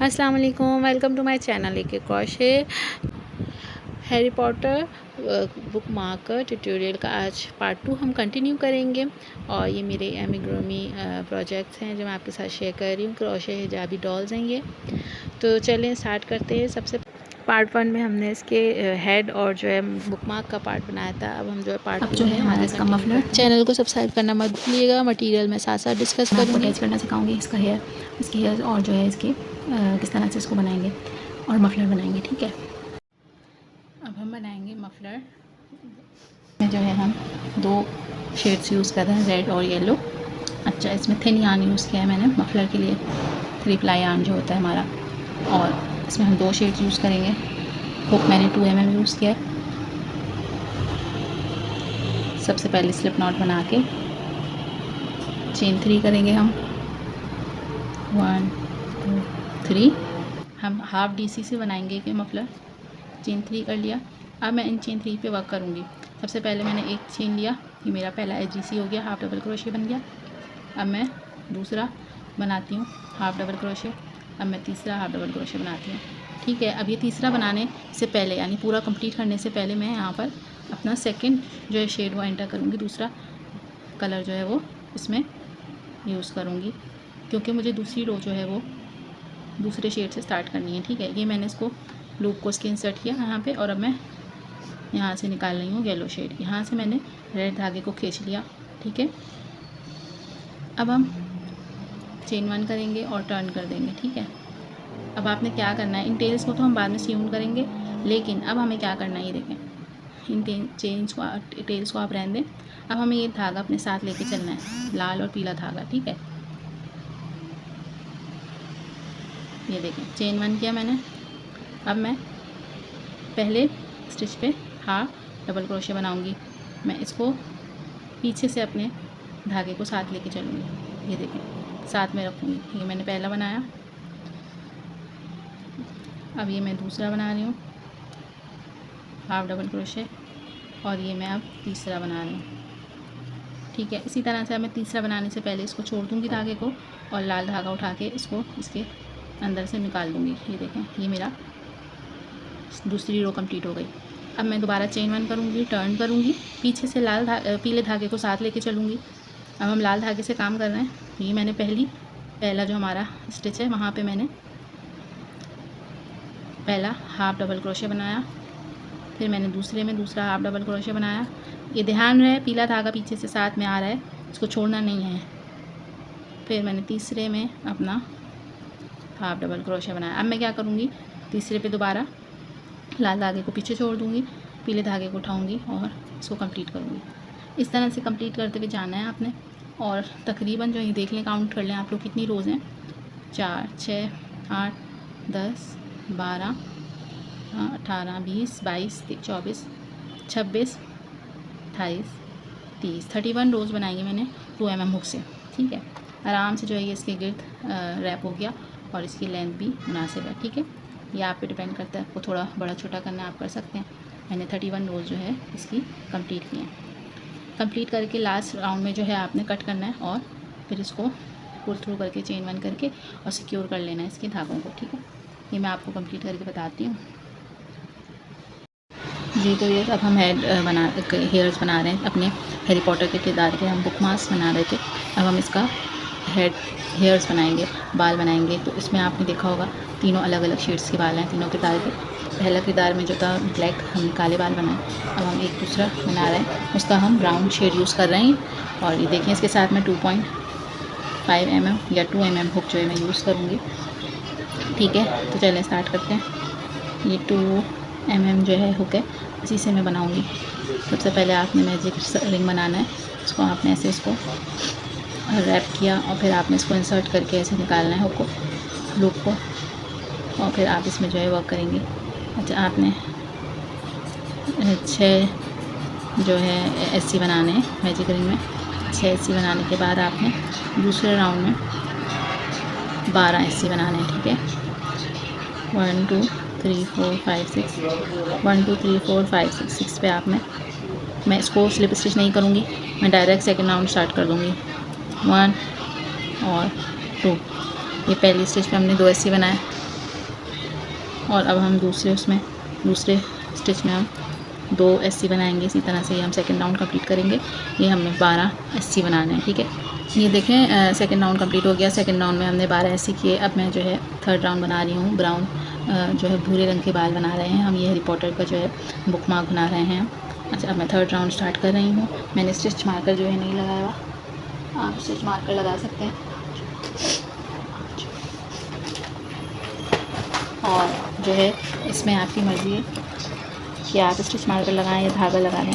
अस्सलाम वालेकुम, welcome to my channel एक crochet Harry Potter book marker tutorial का आज पार्ट 2 हम कंटिन्यू करेंगे। और ये मेरे एमिग्रोमी प्रोजेक्ट्स हैं जो मैं आपके साथ शेयर कर रही हूँ। क्रोशे हिजाबी डॉल्स हैं ये। तो चलें स्टार्ट करते हैं। सबसे पार्ट 1 में हमने इसके हेड और जो है बुक मार्क का पार्ट बनाया था। अब हम जो है पार्ट 2 में हमारा इसका मफलर। चैनल को सब्सक्राइब करना मत भूलिएगा। मटेरियल में साथ साथ डिस्कस करूँगी, अटैच करना सिखाऊंगी। इसका हेयर, इसके हेयर और जो है इसके किस तरह से इसको बनाएंगे और मफलर बनाएंगे। ठीक है, अब हम बनाएंगे मफलर में जो है हम 2 शेड्स यूज़ कर रहे हैं, रेड और येलो। अच्छा, इसमें थिन यार्न यूज़ किया है मैंने मफलर के लिए, 3 प्लाई यार्न जो होता है हमारा। और इसमें हम 2 शेड्स यूज़ करेंगे। हुक मैंने 2 mm यूज़ किया है। सबसे पहले स्लिप नॉट बना के चेन 3 करेंगे हम। 1 2 3। हम हाफ DC से बनाएंगे कि मफलर। चेन 3 कर लिया। अब मैं इन चेन 3 पे वर्क करूँगी। सबसे पहले मैंने एक चेन लिया, ये मेरा पहला HDC हो गया, हाफ डबल क्रोशे बन गया। अब मैं दूसरा बनाती हूँ हाफ डबल क्रोशे। अब मैं तीसरा हाफ डबल क्रोशे बनाती हूँ। ठीक है, अब ये तीसरा बनाने से पहले यानी पूरा कंप्लीट करने से पहले मैं यहाँ पर अपना सेकंड जो है शेड वो एंटर करूँगी। दूसरा कलर जो है वो इसमें यूज़ करूँगी, क्योंकि मुझे दूसरी रो जो है वो दूसरे शेड से स्टार्ट करनी है। ठीक है, ये मैंने इसको लूप को इसके इंसर्ट किया यहाँ पे। और अब मैं यहाँ से निकाल रही हूँ येलो शेड। यहाँ से मैंने रेड धागे को खींच लिया। ठीक है, अब हम चेन 1 करेंगे और टर्न कर देंगे। ठीक है, अब आपने क्या करना है, इन टेल्स को तो हम बाद में सीवन करेंगे, लेकिन अब हमें क्या करना है ये देखें। इन टेल्स को आप रहने दें। अब हमें ये धागा अपने साथ लेके चलना है, लाल और पीला धागा। ठीक है, ये देखें चेन 1 किया मैंने। अब मैं पहले स्टिच पे हाफ डबल क्रोशे बनाऊंगी। मैं इसको पीछे से अपने धागे को साथ लेके चलूँगी। ये देखें साथ में रखूँगी। ये मैंने पहला बनाया। अब ये मैं दूसरा बना रही हूँ हाफ डबल क्रोशे, और ये मैं अब तीसरा बना रही हूँ। ठीक है, इसी तरह से मैं तीसरा बनाने से पहले इसको छोड़ दूँगी धागे को, और लाल धागा उठा के इसको इसके अंदर से निकाल दूँगी। ये देखें, ये मेरा दूसरी रो कंप्लीट हो गई। अब मैं दोबारा चेन 1 करूँगी, टर्न करूँगी, पीछे से पीले धागे को साथ लेके चलूँगी। अब हम लाल धागे से काम कर रहे हैं। ये मैंने पहला जो हमारा स्टिच है वहाँ पे मैंने पहला हाफ डबल क्रोशे बनाया। फिर मैंने दूसरे में दूसरा हाफ डबल क्रोशे बनाया। ये ध्यान रहे पीला धागा पीछे से साथ में आ रहा है, इसको छोड़ना नहीं है। फिर मैंने तीसरे में अपना हाफ डबल क्रोशे बनाया। अब मैं क्या करूँगी, तीसरे पे दोबारा लाल धागे को पीछे छोड़ दूँगी, पीले धागे को उठाऊँगी और इसको कंप्लीट करूँगी। इस तरह से कंप्लीट करते हुए जाना है आपने। और तकरीबन जो ये देख लें, काउंट कर लें आप लोग कितनी रोज़ हैं। 4 6 8 10 12 18 20 22 24 26 28 30 31 रोज़ बनाएंगे मैंने 2 mm हुक से। ठीक है, आराम से जो है ये इसके गिर्द रैप हो गया, और इसकी लेंथ भी मुनासिब है। ठीक है, ये आप पे डिपेंड करता है, आपको थोड़ा बड़ा छोटा करना है आप कर सकते हैं। मैंने 31 रोज़ जो है इसकी कंप्लीट किए हैं। कंप्लीट करके लास्ट राउंड में जो है आपने कट करना है, और फिर इसको पुल थ्रू करके चेन 1 करके और सिक्योर कर लेना है इसके धागों को। ठीक है, ये मैं आपको कंप्लीट करके बताती हूँ जी। तो ये अब हम हेयर्स बना रहे हैं अपने हैरी पॉटर के किरदार के। हम बुक मार्क्स बना रहे थे, अब हम इसका हेयर्स बनाएंगे, बाल बनाएंगे। तो इसमें आपने देखा होगा तीनों अलग अलग शेड्स के बाल हैं तीनों किरदार के। पहला किरदार में जो था ब्लैक, हमने काले बाल बनाए। अब हम एक दूसरा बना रहे हैं, उसका हम ब्राउन शेड यूज़ कर रहे हैं। और ये देखें इसके साथ में 2.5 mm या 2 mm हुक जो है मैं यूज़ करूँगी। ठीक है, तो चलें स्टार्ट करते हैं। ये 2 mm जो है हुक है, इसी से मैं बनाऊँगी। सबसे पहले आपने मैजिक रिंग बनाना है। इसको आपने ऐसे इसको रैप किया, और फिर आपने इसको इंसर्ट करके ऐसे निकालना है हुक को, लूप को, और फिर आप इसमें जो है वर्क करेंगे। अच्छा, आपने 6 जो है SC बनाने हैं मैजिक रिंग में। 6 SC बनाने के बाद आपने दूसरे राउंड में 12 SC बनाने हैं। ठीक है, 1 2 3 4 5 6 1 2 3 4 5 6 6 पे मैं इसको स्लिप स्टिच नहीं करूँगी, मैं डायरेक्ट सेकंड राउंड स्टार्ट कर दूँगी। 1 और 2। ये पहली स्टिच पे हमने 2 SC बनाए। और अब हम दूसरे स्टिच में हम 2 एससी बनाएंगे। इसी तरह से ये हम सेकंड राउंड कंप्लीट करेंगे। ये हमें 12 एससी बनाने हैं, ठीक है। ये देखें सेकंड राउंड कंप्लीट हो गया। सेकंड राउंड में हमने 12 एससी किए। अब मैं जो है थर्ड राउंड बना रही हूँ। ब्राउन जो है भूरे रंग के बाल बना रहे हैं हम। ये हैरी पॉटर का जो है बुक मार्क बना रहे हैं। अच्छा, अब मैं थर्ड राउंड स्टार्ट कर रही हूँ। मैंने स्टिच मार्कर जो है नहीं लगाया हुआ, आप स्टिच मार्कर लगा सकते हैं। और जो है इसमें आपकी मर्ज़ी है कि आप स्टिच मार्कर लगाएं या धागा लगाएं।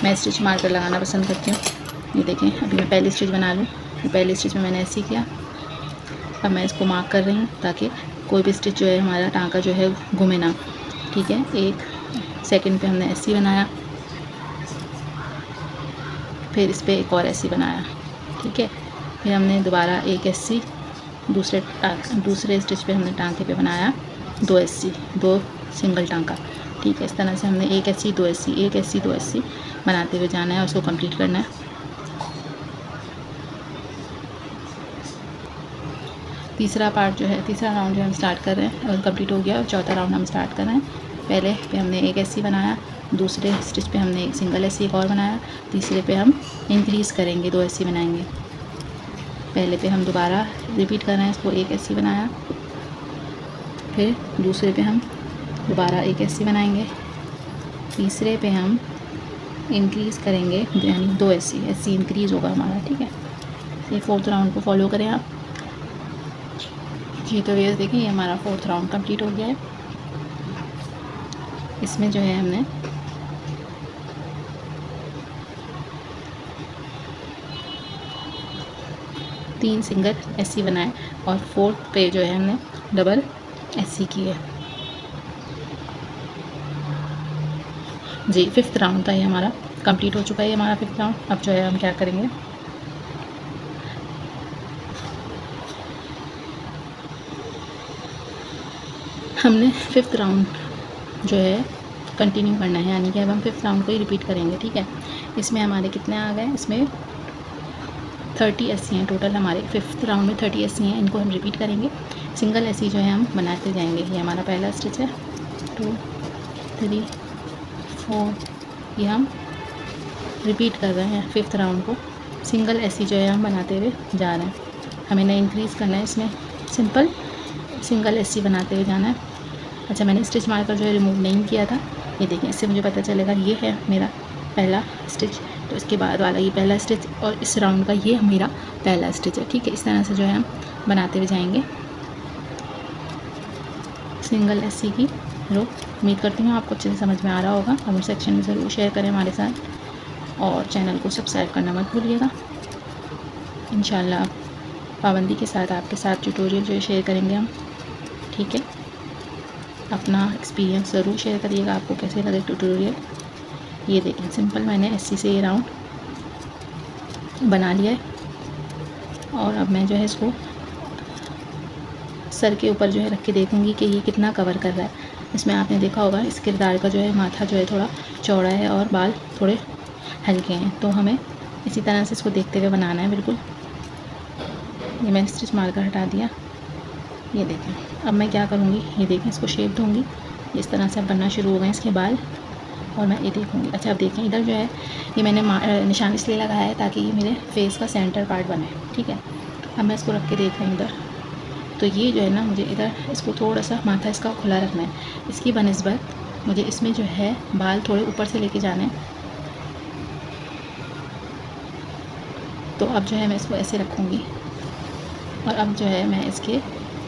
मैं स्टिच मार्कर लगाना पसंद करती हूँ। ये देखें, अभी मैं पहली स्टिच बना लूँ। पहली स्टिच में मैंने ऐसे ही किया। अब मैं इसको मार्क कर रही हूँ ताकि कोई भी स्टिच जो है हमारा टाँका जो है घूमे ना, ठीक है। एक सेकंड पे हमने ऐसे बनाया, फिर इस पर एक और ऐसे बनाया, ठीक है। फिर हमने दोबारा एक ऐसी दूसरे स्टिच पे हमने टाँके पे बनाया 2 ऐसी, 2 सिंगल टाँका, ठीक है। इस तरह से हमने एक ऐसी 2 ऐसी, एक ऐसी 2 ऐसी बनाते हुए जाना है और उसको कंप्लीट करना है। तीसरा राउंड जो है हम स्टार्ट कर रहे हैं और कंप्लीट हो गया। और चौथा राउंड हम स्टार्ट कर रहे हैं। पहले पे हमने एक ऐसी बनाया, दूसरे स्टिच पे हमने एक सिंगल ऐसी एक और बनाया, तीसरे पे हम इंक्रीज़ करेंगे, 2 ऐसी बनाएंगे। पहले पे हम दोबारा रिपीट कर रहे हैं इसको, एक ऐसी बनाया, फिर दूसरे पे हम दोबारा एक ऐसी बनाएंगे, तीसरे पे हम इंक्रीज़ करेंगे, यानी 2 ऐसी इंक्रीज़ होगा हमारा, ठीक है। ये फोर्थ राउंड को फॉलो करें आप जी। तो ये देखिए, ये हमारा फोर्थ राउंड कंप्लीट हो गया है। इसमें जो है हमने तीन सिंगल ऐसी बनाए और फोर्थ पे जो है हमने डबल ऐसी की है जी। फिफ्थ राउंड था ये हमारा, कंप्लीट हो चुका है ये हमारा फिफ्थ राउंड। अब जो है हम क्या करेंगे, हमने फिफ्थ राउंड जो है कंटिन्यू करना है, यानी कि अब हम फिफ्थ राउंड को ही रिपीट करेंगे, ठीक है। इसमें हमारे कितने आ गए, इसमें 30 ऐसी हैं टोटल हमारे। फिफ्थ राउंड में 30 ऐसी हैं, इनको हम रिपीट करेंगे। सिंगल ऐसी जो है हम बनाते जाएंगे। ये हमारा पहला स्टिच है, 2 3 4, ये हम रिपीट कर रहे हैं फिफ्थ राउंड को। सिंगल ऐसी जो है हम बनाते हुए जा रहे हैं। हमें ना इंक्रीज़ करना है, इसमें सिंपल सिंगल ऐसी बनाते हुए जाना है। अच्छा, मैंने स्टिच मार्कर जो है रिमूव नहीं किया था। ये देखें, इससे मुझे पता चलेगा ये है मेरा पहला स्टिच, तो इसके बाद वाला ये पहला स्टिच और इस राउंड का ये मेरा पहला स्टिच है, ठीक है। इस तरह से जो है हम बनाते हुए जाएंगे सिंगल ऐसी की रो। उम्मीद करती हूँ आपको अच्छे से समझ में आ रहा होगा। कमेंट सेक्शन में ज़रूर शेयर करें हमारे साथ और चैनल को सब्सक्राइब करना मत भूलिएगा। इंशाल्लाह पाबंदी के साथ आपके साथ ट्यूटोरियल जो है शेयर करेंगे हम, ठीक है। अपना एक्सपीरियंस ज़रूर शेयर करिएगा, आपको कैसे लगे ट्यूटोरियल। ये देखें, सिंपल मैंने ऐसी से ये राउंड बना लिया है और अब मैं जो है इसको सर के ऊपर जो है रख के देखूँगी कि ये कितना कवर कर रहा है। इसमें आपने देखा होगा इस किरदार का जो है माथा जो है थोड़ा चौड़ा है और बाल थोड़े हल्के हैं, तो हमें इसी तरह से इसको देखते हुए बनाना है बिल्कुल। ये मैंने स्टिच मार्कर हटा दिया। ये देखें, अब मैं क्या करूँगी, ये देखें, इसको शेप दूँगी। इस तरह से अब बनना शुरू हो गए इसके बाल और मैं ये देखूँगी। अच्छा, अब देखें, इधर जो है ये मैंने निशान इसलिए लगाया है ताकि ये मेरे फेस का सेंटर पार्ट बने, ठीक है। अब मैं इसको रख के देख रही हूँ इधर, तो ये जो है ना, मुझे इधर इसको थोड़ा सा माथा इसका खुला रखना है। इसकी बनिस्बत मुझे इसमें जो है बाल थोड़े ऊपर से लेके जाने हैं। तो अब जो है मैं इसको ऐसे रखूँगी और अब जो है मैं इसके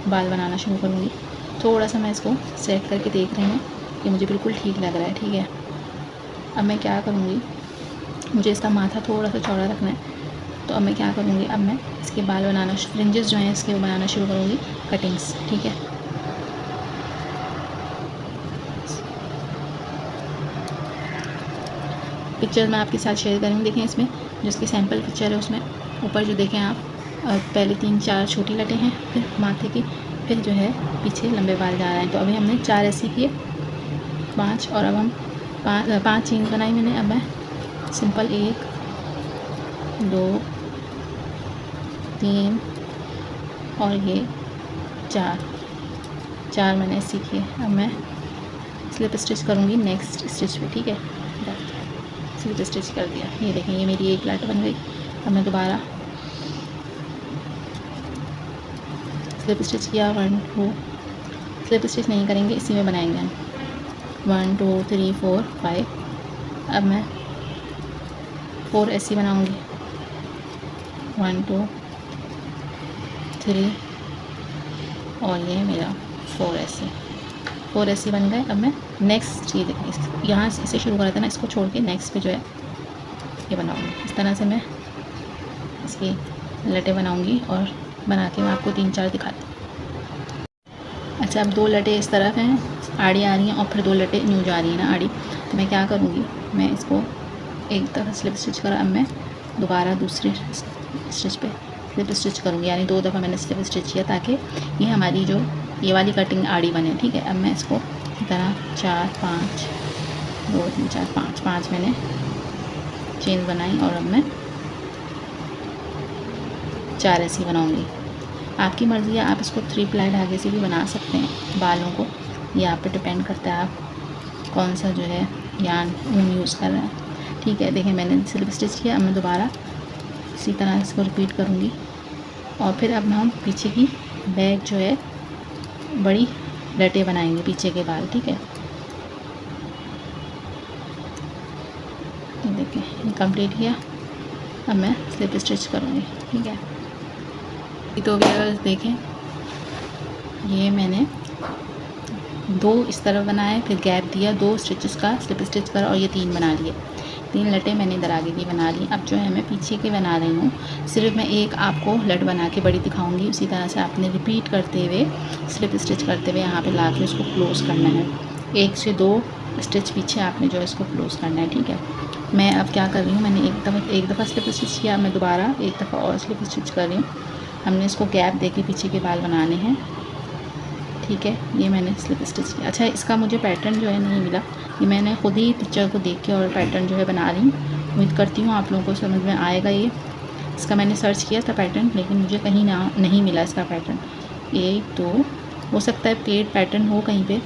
बाल बनाना शुरू करूँगी। थोड़ा सा मैं इसको सेट करके देख रही हूँ कि मुझे बिल्कुल ठीक लग रहा है, ठीक है। अब मैं क्या करूँगी, मुझे इसका माथा थोड़ा सा चौड़ा रखना है, तो अब मैं क्या करूँगी, अब मैं इसके बाल बनाना, फ्रिंजेस जो हैं इसके वो बनाना शुरू करूँगी, कटिंग्स, ठीक है। पिक्चर मैं आपके साथ शेयर करूँगी। देखें, इसमें जो इसकी सैम्पल पिक्चर है उसमें ऊपर जो देखें आप, पहले 3-4 छोटी लटें हैं, फिर माथे की, फिर जो है पीछे लंबे बाल जा रहे हैं। तो अभी हमने 4 ऐसी किए, 5, और अब हम 5 चेन बनाई मैंने। अब मैं सिंपल 1 2 3 और ये 4 4 मैंने सीखी है। अब मैं स्लिप स्टिच करूँगी नेक्स्ट स्टिच पे, ठीक है। स्लिप स्टिच कर दिया, ये देखें ये मेरी एक लट बन गई। अब मैं दोबारा स्लिप स्टिच किया, 1 2, स्लिप स्टिच नहीं करेंगे, इसी में बनाएंगे हम 1 2 3 4 5। अब मैं 4 ऐसी बनाऊंगी, 1 2 3 और ये मेरा 4 ऐसे बन गए। अब मैं नेक्स्ट चीज़ यहाँ इसे शुरू करा था ना, इसको छोड़ के नेक्स्ट पे जो है ये बनाऊंगी। इस तरह से मैं इसकी लटें बनाऊंगी और बना के मैं आपको 3 4 दिखाती हूँ। अच्छा, अब 2 लटें इस तरफ हैं, आड़ी आ रही हैं, और फिर 2 लटें न्यू जा रही हैं ना आड़ी। तो मैं क्या करूँगी, मैं इसको एक तरफ स्लिप स्टिच करा, अब मैं दोबारा दूसरे स्टिच पे स्लिप स्टिच करूँगी, यानी 2 दफ़ा मैंने स्लिप स्टिच किया ताकि ये हमारी जो ये वाली कटिंग आड़ी बने, ठीक है। अब मैं इसको इस तरह 4 5 2 3 4 5 मैंने चेन बनाई और अब मैं 4 ऐसी बनाऊँगी। आपकी मर्ज़ी है, आप इसको 3 प्लाई धागे से भी बना सकते हैं बालों को, ये आप पे डिपेंड करता है आप कौन सा जो है यान ऊन यूज़ कर रहे हैं, ठीक है। देखिए मैंने स्लिप स्टिच किया, अब मैं दोबारा इसी तरह इसको रिपीट करूँगी और फिर अब हम पीछे की बैक जो है बड़ी लटें बनाएंगे, पीछे के बाल, ठीक है। ये देखें ये कंप्लीट किया, अब मैं स्लिप स्टिच करूँगी, ठीक है। तो व्यूअर्स देखें ये मैंने 2 इस तरफ बनाए, फिर गैप दिया, 2 स्टिचेस का स्लिप स्टिच करा और ये 3 बना लिए, 3 लटें मैंने इधर आगे की बना ली। अब जो है मैं पीछे के बना रही हूँ, सिर्फ मैं एक आपको लट बना के बड़ी दिखाऊंगी, उसी तरह से आपने रिपीट करते हुए स्लिप स्टिच करते हुए यहाँ पे ला के उसको क्लोज़ करना है। 1 से 2 स्टिच पीछे आपने जो है इसको क्लोज़ करना है, ठीक है। मैं अब क्या कर रही हूँ, मैंने एक दफ़ा स्लिप स्टिच किया, मैं दोबारा एक दफ़ा और स्लिप स्टिच कर रही हूँ। हमने इसको गैप दे के पीछे के बाल बनाने हैं, ठीक है। ये मैंने स्लिप स्टिच किया। अच्छा, इसका मुझे पैटर्न जो है नहीं मिला, ये मैंने ख़ुद ही पिक्चर को देख के और पैटर्न जो है बना रही हूँ। उम्मीद करती हूँ आप लोगों को समझ में आएगा। ये इसका मैंने सर्च किया था पैटर्न, लेकिन मुझे कहीं नहीं मिला इसका पैटर्न। 1 2 हो सकता है पेड पैटर्न हो कहीं पे,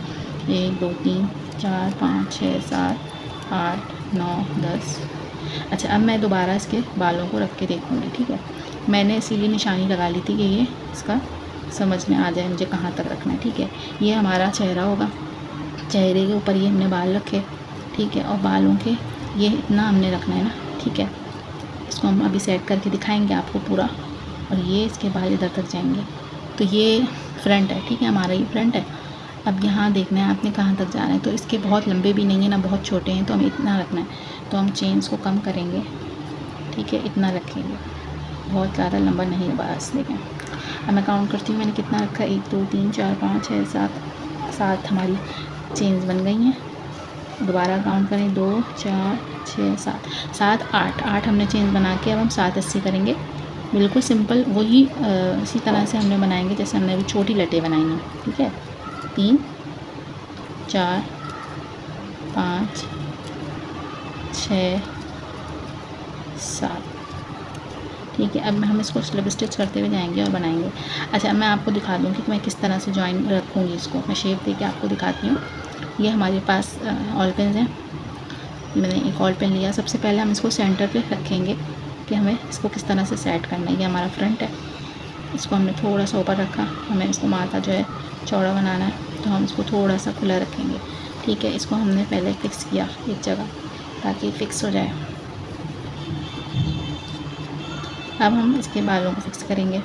1 2 3 4 5 6 7 8 9 10। अच्छा, अब मैं दोबारा इसके बालों को रख के देखूँगी, ठीक है। मैंने इसीलिए निशानी लगा ली थी कि ये इसका समझ में आ जाए मुझे कहाँ तक रखना है, ठीक है। ये हमारा चेहरा होगा, चेहरे के ऊपर ये हमने बाल रखे, ठीक है, और बालों के ये इतना हमने रखना है ना, ठीक है। इसको हम अभी सेट करके दिखाएंगे आपको पूरा, और ये इसके बाल इधर तक जाएंगे। तो ये फ्रंट है, ठीक है, हमारा ये फ्रंट है। अब यहाँ देखना है आपने कहाँ तक जा रहे हैं, तो इसके बहुत लंबे भी नहीं है ना बहुत छोटे हैं, तो हमें इतना रखना है। तो हम चेन्स को कम करेंगे, ठीक है, इतना रखेंगे, बहुत ज़्यादा लंबा नहीं है बस। देखें अब मैं काउंट करती हूँ मैंने कितना रखा, 1 2 3 4 5 6 7 हमारी चेन्स बन गई हैं। दोबारा काउंट करें, 2 4 6 7 8 हमने चेन्स बना के अब हम 7 80 करेंगे। बिल्कुल सिंपल वही इसी तरह से हमने बनाएंगे जैसे हमने अभी छोटी लटें बनाई हैं, ठीक है। 3 4 5 6 7, ठीक है। अब हम इसको स्लिप स्टिच करते हुए जाएंगे और बनाएंगे। अच्छा, मैं आपको दिखा दूँ कि मैं किस तरह से जॉइन रखूँगी इसको, मैं शेप दे के आपको दिखाती हूँ। ये हमारे पास ऑल पेन्स हैं, मैंने एक ऑल पेन लिया। सबसे पहले हम इसको सेंटर पे रखेंगे कि हमें इसको किस तरह से सेट करना है। ये हमारा फ्रंट है, इसको हमने थोड़ा सा ऊपर रखा, हमें इसको माथा जो है चौड़ा बनाना है, तो हम इसको थोड़ा सा खुला रखेंगे, ठीक है। इसको हमने पहले फिक्स किया एक जगह ताकि फिक्स हो जाए। अब हम इसके बालों को फिक्स करेंगे।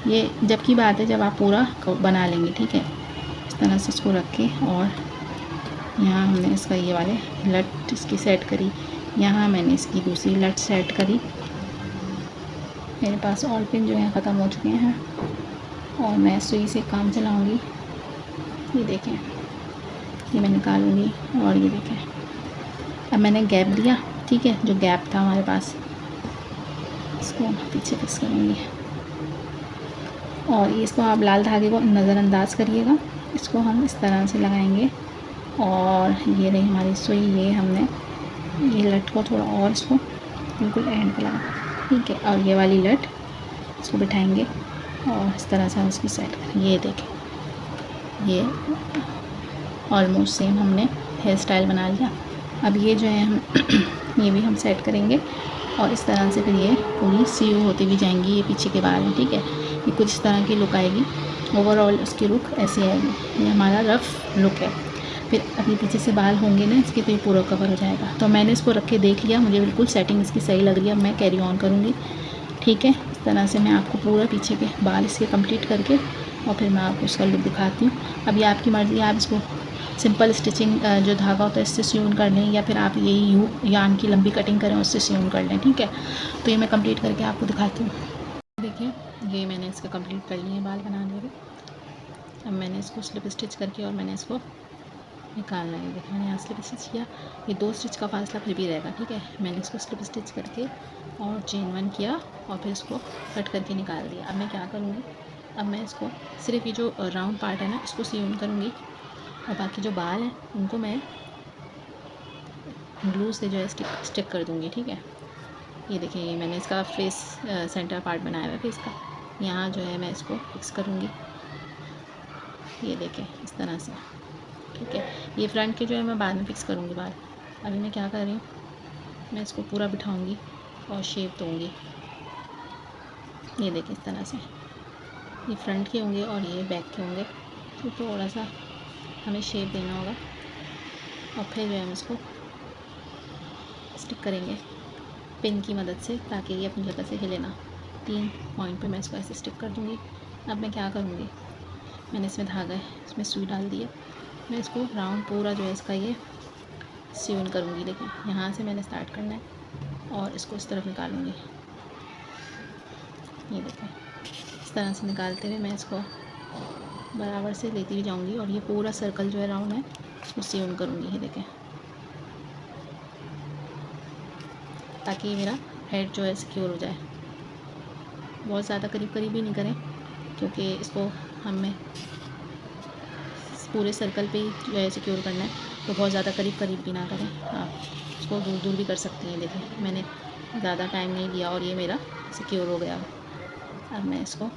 ये जब की बात है जब आप पूरा बना लेंगे, ठीक है। इस तरह से इसको रख के, और यहाँ हमने इसका ये वाले लट इसकी सेट करी, यहाँ मैंने इसकी दूसरी लट सेट करी। मेरे पास ऑल पिन जो है ख़त्म हो चुके हैं और मैं सुई से काम चलाऊँगी। ये देखें, ये मैं निकालूँगी और ये देखें। अब मैंने गैप दिया, ठीक है, जो गैप था हमारे पास, इसको पीछे फिक्स करूँगी। और इसको आप लाल धागे को नज़रअंदाज करिएगा, इसको हम इस तरह से लगाएंगे। और ये रही हमारी सुई, ये हमने ये लट को थोड़ा और इसको बिल्कुल एंड पे लगा, ठीक है। और ये वाली लट इसको बिठाएंगे और इस तरह से हम इसकी सेट करेंगे। ये देखें, ये ऑलमोस्ट सेम हमने हेयर स्टाइल बना लिया। अब ये जो है हम ये भी हम सेट करेंगे और इस तरह से फिर ये पूरी सीव होती भी जाएंगी। ये पीछे के बाल हैं, ठीक है। ये कुछ इस तरह की लुक आएगी। ओवरऑल उसकी लुक ऐसी आएगी। ये हमारा रफ़ लुक है। फिर अभी पीछे से बाल होंगे ना इसके, तो ये पूरा कवर हो जाएगा। तो मैंने इसको रख के देख लिया, मुझे बिल्कुल सेटिंग इसकी सही लग रही है। अब मैं कैरी ऑन करूँगी, ठीक है। इस तरह से मैं आपको पूरा पीछे के बाल इसके कंप्लीट करके और फिर मैं आपको इसका लुक दिखाती हूँ। अब ये आपकी मर्ज़ी, आप इसको सिंपल स्टिचिंग जो धागा होता है इससे सियून कर लें, या फिर आप यही यान की लंबी कटिंग करें उससे सियून कर लें, ठीक है। तो ये मैं कंप्लीट करके आपको दिखाती हूँ। देखिए ये मैंने इसका कंप्लीट कर लिए बाल बनाने के। अब मैंने इसको स्लिप स्टिच करके और मैंने इसको निकालना है। देखिए मैंने यहाँ स्लिप स्टिच किया, ये 2 स्टिच का फासला फिर भी रहेगा, ठीक है। मैंने इसको स्लिप स्टिच करके और चेन 1 किया और फिर इसको कट करके निकाल दिया। अब मैं क्या करूँगी, अब मैं इसको सिर्फ ये जो राउंड पार्ट है ना इसको सियून करूँगी और बाकी जो बाल हैं उनको मैं ग्लू से जो है स्टिक कर दूँगी, ठीक है। ये देखिए ये मैंने इसका फेस सेंटर पार्ट बनाया हुआ है फेस का, यहाँ जो है मैं इसको फिक्स करूँगी। ये देखें इस तरह से, ठीक है। ये फ्रंट के जो है मैं बाद में फिक्स करूँगी बाल। अभी मैं क्या कर रही हूँ, मैं इसको पूरा बिठाऊँगी और शेप दूँगी। ये देखिए इस तरह से, ये फ्रंट के होंगे और ये बैक के होंगे, तो थोड़ा सा हमें शेप देना होगा और फिर जो है हम इसको स्टिक करेंगे पिन की मदद से, ताकि ये अपनी जगह से हिले ना। 3 पॉइंट पे मैं इसको ऐसे स्टिक कर दूँगी। अब मैं क्या करूँगी, मैंने इसमें धागा है, इसमें सुई डाल दी है। मैं इसको राउंड पूरा जो है इसका ये सियून करूँगी। देखिए यहाँ से मैंने स्टार्ट करना है और इसको इस तरफ निकालूँगी। ये देखिए इस तरह से निकालते हुए मैं इसको बराबर से लेती भी जाऊँगी और ये पूरा सर्कल जो है राउंड है उसको सियून करूँगी। ये देखें, ताकि मेरा हेड जो है सिक्योर हो जाए। बहुत ज़्यादा करीब करीब भी नहीं करें, क्योंकि इसको हमें पूरे सर्कल पे ही जो है सिक्योर करना है, तो बहुत ज़्यादा करीब करीब भी ना करें। आप इसको दूर दूर भी कर सकती हैं। देखिए मैंने ज़्यादा टाइम नहीं लिया और ये मेरा सिक्योर हो गया। अब मैं इसको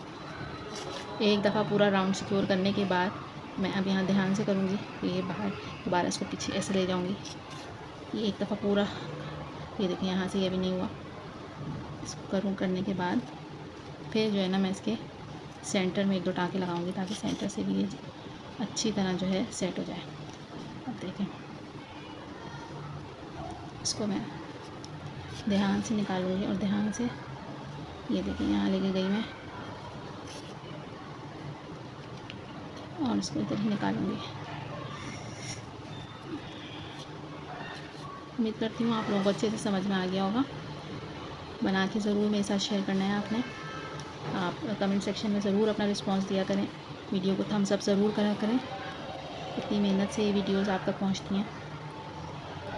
एक दफ़ा पूरा राउंड सिक्योर करने के बाद मैं अब यहाँ ध्यान से करूँगी, ये बाहर दोबारा इसको पीछे ऐसे ले जाऊँगी। ये एक दफ़ा पूरा, ये देखिए यहाँ से ये भी नहीं हुआ। इसको करने के बाद फिर जो है ना मैं इसके सेंटर में 1-2 टाँके लगाऊंगी, ताकि सेंटर से भी ये अच्छी तरह जो है सेट हो जाए। अब देखें इसको मैं ध्यान से निकालूंगी और ध्यान से, ये देखिए यहाँ लेके गई मैं और इसको इधर ही निकालूंगी। उम्मीद करती हूँ आप लोगों को अच्छे से समझ में आ गया होगा। बना के ज़रूर मेरे साथ शेयर करना है आपने। आप कमेंट सेक्शन में ज़रूर अपना रिस्पांस दिया करें, वीडियो को थम्स अप ज़रूर करा करें। कितनी मेहनत से ये वीडियोस आप तक पहुंचती हैं,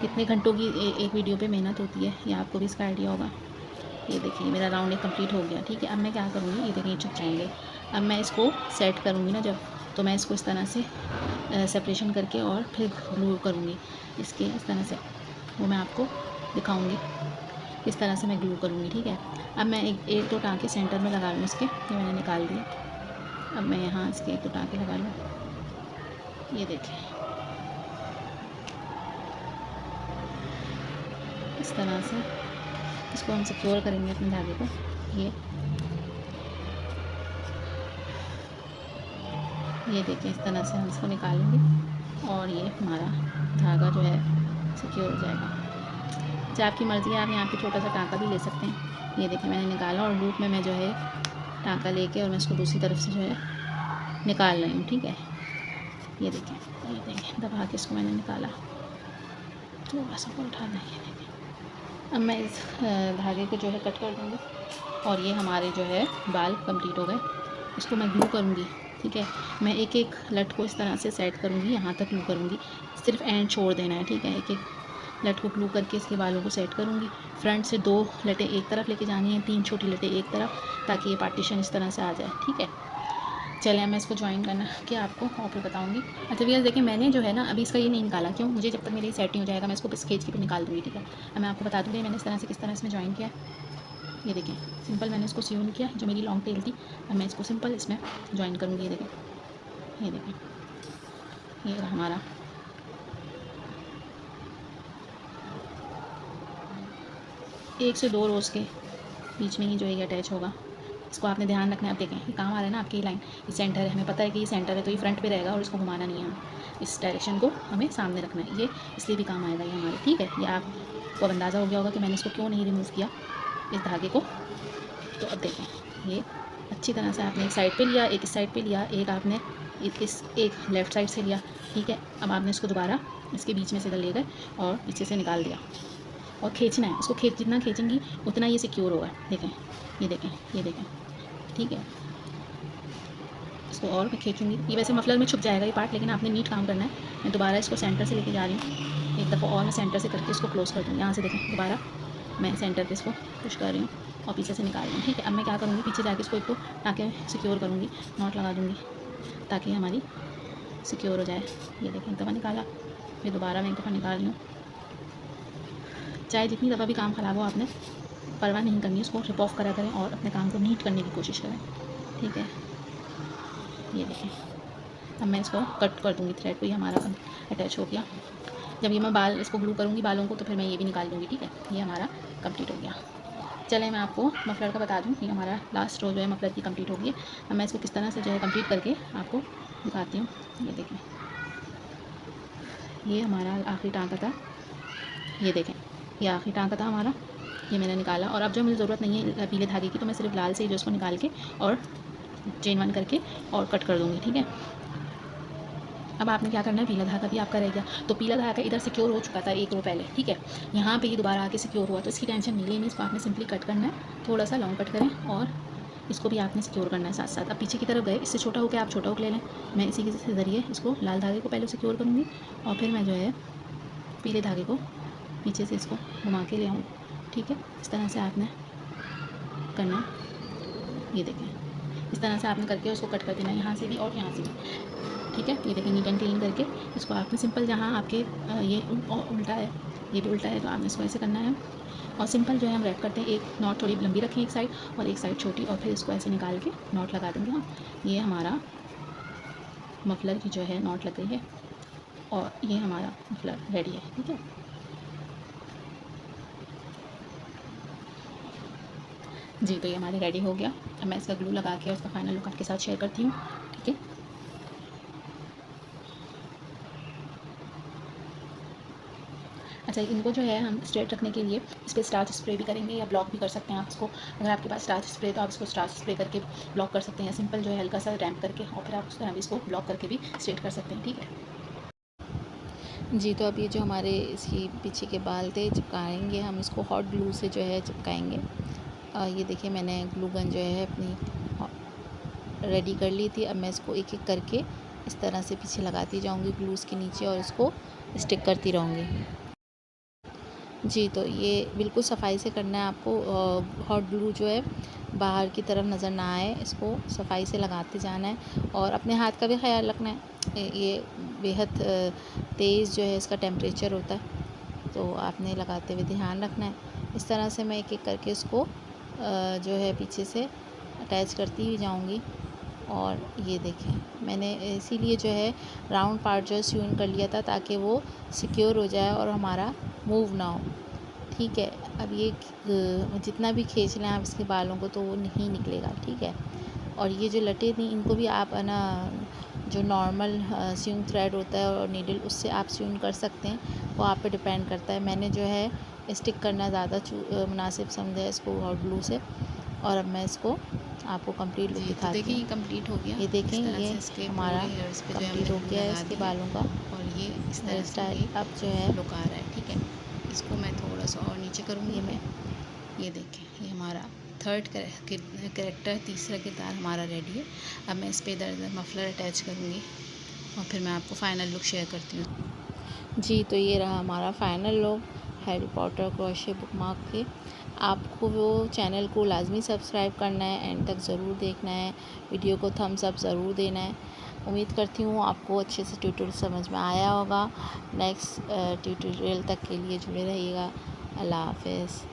कितने घंटों की एक वीडियो पे मेहनत होती है, ये आपको भी इसका आइडिया होगा। ये देखिए मेरा राउंड कंप्लीट हो गया, ठीक है। अब मैं क्या करूँगी, ये देखिए चुप जाएंगे। अब मैं इसको सेट करूँगी ना जब, तो मैं इसको इस तरह से सेपरेशन करके और फिर ग्लू करूँगी इसके इस तरह से, वो मैं आपको दिखाऊँगी इस तरह से मैं ग्लू करूँगी, ठीक है। अब मैं एक 2 टाँके सेंटर में लगा लूँ इसके, ये मैंने निकाल दिया। अब मैं यहाँ इसके 1-2 टाँके लगा लूँ। ये देखिए इस तरह से इसको हम सिक्योर करेंगे अपने धागे को। ये देखिए इस तरह से हम इसको निकालेंगे और ये हमारा धागा जो है सिक्योर हो जाएगा। चाहे आपकी मर्ज़ी है, आप यहाँ पे छोटा सा टाँका भी ले सकते हैं। ये देखिए मैंने निकाला और लूप में मैं जो है टाँका लेके और मैं इसको दूसरी तरफ से जो है निकाल रही हूँ, ठीक है। ये देखिए दबा के इसको मैंने निकाला, थोड़ा सा को उठा देंगे। अब मैं इस धागे को जो है कट कर दूँगी और ये हमारे जो है बाल कंप्लीट हो गए। इसको मैं ग्लू करूँगी, ठीक है। मैं एक एक लट को इस तरह से सेट करूँगी, यहाँ तक ग्लू करूँगी, सिर्फ एंड छोड़ देना है, ठीक है। एक एक लट को ग्लू करके इसके बालों को सेट करूँगी। फ्रंट से 2 लटें एक तरफ लेके जानी है, 3 छोटी लटें एक तरफ, ताकि ये पार्टीशन इस तरह से आ जाए, ठीक है। चलिए मैं इसको ज्वाइन करना कि आपको और फिर बताऊँगी। अच्छा भैया देखिए मैंने जो है ना अभी इसका ये नहीं निकाला, क्यों, मुझे जब तक मेरी सेट नहीं हो जाएगा मैं इसको बस खींच के फिर निकाल दूँगी, ठीक है। अब मैं आपको बता दूँगी मैंने इस तरह से किस तरह इसमें ज्वाइन किया। ये देखिए सिंपल मैंने इसको सियून किया, जो मेरी लॉन्ग टेल थी। अब मैं इसको सिंपल इसमें ज्वाइन करूँगी। ये देखिए ये रहा हमारा। एक से 2 रोज़ के बीच में ही जो है ये अटैच होगा। इसको आपने ध्यान रखना है। अब देखें ये काम आ रहा है ना आपकी लाइन, ये सेंटर है, हमें पता है कि ये सेंटर है तो ये फ्रंट पे रहेगा और इसको घुमाना नहीं है हमें, इस डायरेक्शन को हमें सामने रखना है। ये इसलिए भी काम आएगा ये हमारे, ठीक है। ये आपको अब अंदाज़ा हो गया होगा कि मैंने इसको क्यों नहीं रिमूव किया इस धागे को। तो अब देखें ये अच्छी तरह से आपने एक साइड पे लिया, एक इस साइड पे लिया, एक आपने इस एक लेफ़्ट साइड से लिया, ठीक है। अब आपने इसको दोबारा इसके बीच में से ले गए और पीछे से निकाल दिया और खींचना है उसको। जितना खींचेंगी उतना ये सिक्योर होगा। देखें ये देखें, ये देखें, ठीक है। इसको और मैं खींचूँगी, ये वैसे मफलर में छुप जाएगा ये पार्ट, लेकिन आपने नीट काम करना है। मैं दोबारा इसको सेंटर से लेके जा रही हूँ, एक दफ़ा और मैं सेंटर से करके इसको क्लोज़ कर दूँगी। यहाँ से देखें दोबारा मैं सेंटर पे इसको पुश कर रही हूँ और पीछे से निकाल रही हूँ, ठीक है। अब मैं क्या करूँगी, पीछे जाके इसको एक को ताकि सिक्योर करूँगी, नॉट लगा दूँगी ताकि हमारी सिक्योर हो जाए। ये देखें एक दफ़ा निकाला, फिर दोबारा मैं एक दफ़ा निकाल रही हूँ। चाहे जितनी दफ़ा भी काम ख़राब हो आपने परवाह नहीं करनी, उसको रिप ऑफ करा करें और अपने काम को नीट करने की कोशिश करें, ठीक है। ये देखें अब मैं इसको कट कर दूँगी थ्रेड को, ये हमारा अटैच हो गया। जब ये मैं बाल इसको ग्लू करूँगी बालों को तो फिर मैं ये भी निकाल दूँगी, ठीक है। ये हमारा कंप्लीट हो गया। चलें मैं आपको मफलर का बता दूँ, ये हमारा लास्ट रो जो है मफलर की कंप्लीट हो गई है। अब मैं इसको किस तरह से जो है कंप्लीट करके आपको दिखाती हूँ। ये देखें ये हमारा आखिरी टाँका था, ये देखें ये आखिरी टाँका था हमारा, ये मैंने निकाला। और अब जो मुझे ज़रूरत नहीं है पीले धागे की, तो मैं सिर्फ लाल से ही जो इसको निकाल के और चेन 1 करके और कट कर दूँगी, ठीक है। अब आपने क्या करना है, पीला धागा भी आपका रह गया, तो पीला धागा इधर सिक्योर हो चुका था एक रो पहले, ठीक है। यहाँ पे ही दोबारा आके सिक्योर हुआ, तो इसकी टेंशन नहीं लेनी, इसको आपने सिंपली कट करना है, थोड़ा सा लॉन्ग कट करें और इसको भी आपने सिक्योर करना है साथ साथ। अब पीछे की तरफ गए, इससे छोटा होकर आप छोटा हुक ले लें। मैं इसी के ज़रिए इसको लाल धागे को पहले सिक्योर करूँगी और फिर मैं जो है पीले धागे को पीछे से इसको घुमा के ले आऊँ, ठीक है। इस तरह से आपने करना है। ये देखें इस तरह से आपने करके उसको कट कर देना है, यहाँ से भी और यहाँ से भी, ठीक है। ये देखें नीट एंड क्लीन करके इसको आपने सिंपल, जहाँ आपके ये उल्टा है ये भी उल्टा है, तो आपने इसको ऐसे करना है और सिंपल जो है हम रैप करते हैं। एक नॉट थोड़ी लंबी रखें एक साइड और एक साइड छोटी, और फिर इसको ऐसे निकाल के नॉट लगा देंगे हम। ये हमारा मफलर की जो है नॉट लग गई है और ये हमारा मफलर रेडी है, ठीक है। जी तो ये हमारे रेडी हो गया। अब मैं इसका ग्लू लगा के उसका फाइनल लुक आपके साथ शेयर करती हूँ, ठीक है। अच्छा इनको जो है हम स्ट्रेट रखने के लिए इस पर स्टार्च स्प्रे भी करेंगे या ब्लॉक भी कर सकते हैं आप इसको। अगर आपके पास स्टार्च स्प्रे तो आप इसको स्टार्च स्प्रे करके ब्लॉक कर सकते हैं, सिंपल जो है हल्का सा रैम्प करके, और फिर आप उस तरह भी इसको ब्लॉक करके भी स्ट्रेट कर सकते हैं, ठीक है। जी तो अब ये जो हमारे इसकी पीछे के बाल थे चिपकाएंगे हम इसको हॉट ग्लू से जो है चिपकाएंगे। ये देखिए मैंने ग्लू गन जो है अपनी रेडी कर ली थी। अब मैं इसको एक एक करके इस तरह से पीछे लगाती जाऊंगी ग्लूज़ के नीचे और इसको स्टिक करती रहूँगी। जी तो ये बिल्कुल सफाई से करना है आपको। हॉट ग्लू जो है बाहर की तरफ नज़र ना आए, इसको सफाई से लगाते जाना है और अपने हाथ का भी ख्याल रखना है। ये बेहद तेज़ जो है इसका टेम्परेचर होता है, तो आपने लगाते हुए ध्यान रखना है। इस तरह से मैं एक एक करके इसको जो है पीछे से अटैच करती ही जाऊंगी। और ये देखें मैंने इसीलिए जो है राउंड पार्ट जो है स्यून कर लिया था ताकि वो सिक्योर हो जाए और हमारा मूव ना हो, ठीक है। अब ये जितना भी खींच लें आप इसके बालों को तो वो नहीं निकलेगा, ठीक है। और ये जो लटें थी इनको भी आप है ना जो नॉर्मल स्यून थ्रेड होता है और नीडल उससे आप स्यून कर सकते हैं, वो आप पे डिपेंड करता है। मैंने जो है स्टिक करना ज़्यादा मुनासिब समझा इसको हॉट ग्लू से। और अब मैं इसको आपको कंप्लीट लुक दिखाती हूँ। देखिए ये कंप्लीट हो गया, ये देखें ये हमारा कंप्लीट हो गया है इसके बालों का। और ये इस तरह स्टाइल अब जो है लुक आ रहा है, ठीक है। इसको मैं थोड़ा सा और नीचे करूँगी मैं। ये देखें ये हमारा थर्ड कैरेक्टर, तीसरा किरदार हमारा रेडी है। अब मैं इस पर इधर मफलर अटैच करूँगी और फिर मैं आपको फ़ाइनल लुक शेयर करती हूँ। जी तो ये रहा हमारा final look Harry Potter crochet bookmark के। आपको वो चैनल को लाजमी सब्सक्राइब करना है, एंड तक ज़रूर देखना है, वीडियो को थम्स अप ज़रूर देना है। उम्मीद करती हूँ आपको अच्छे से ट्यूटोरियल समझ में आया होगा। नेक्स्ट ट्यूटोरियल तक के लिए जुड़े रहिएगा। अल्लाह हाफ़िज़।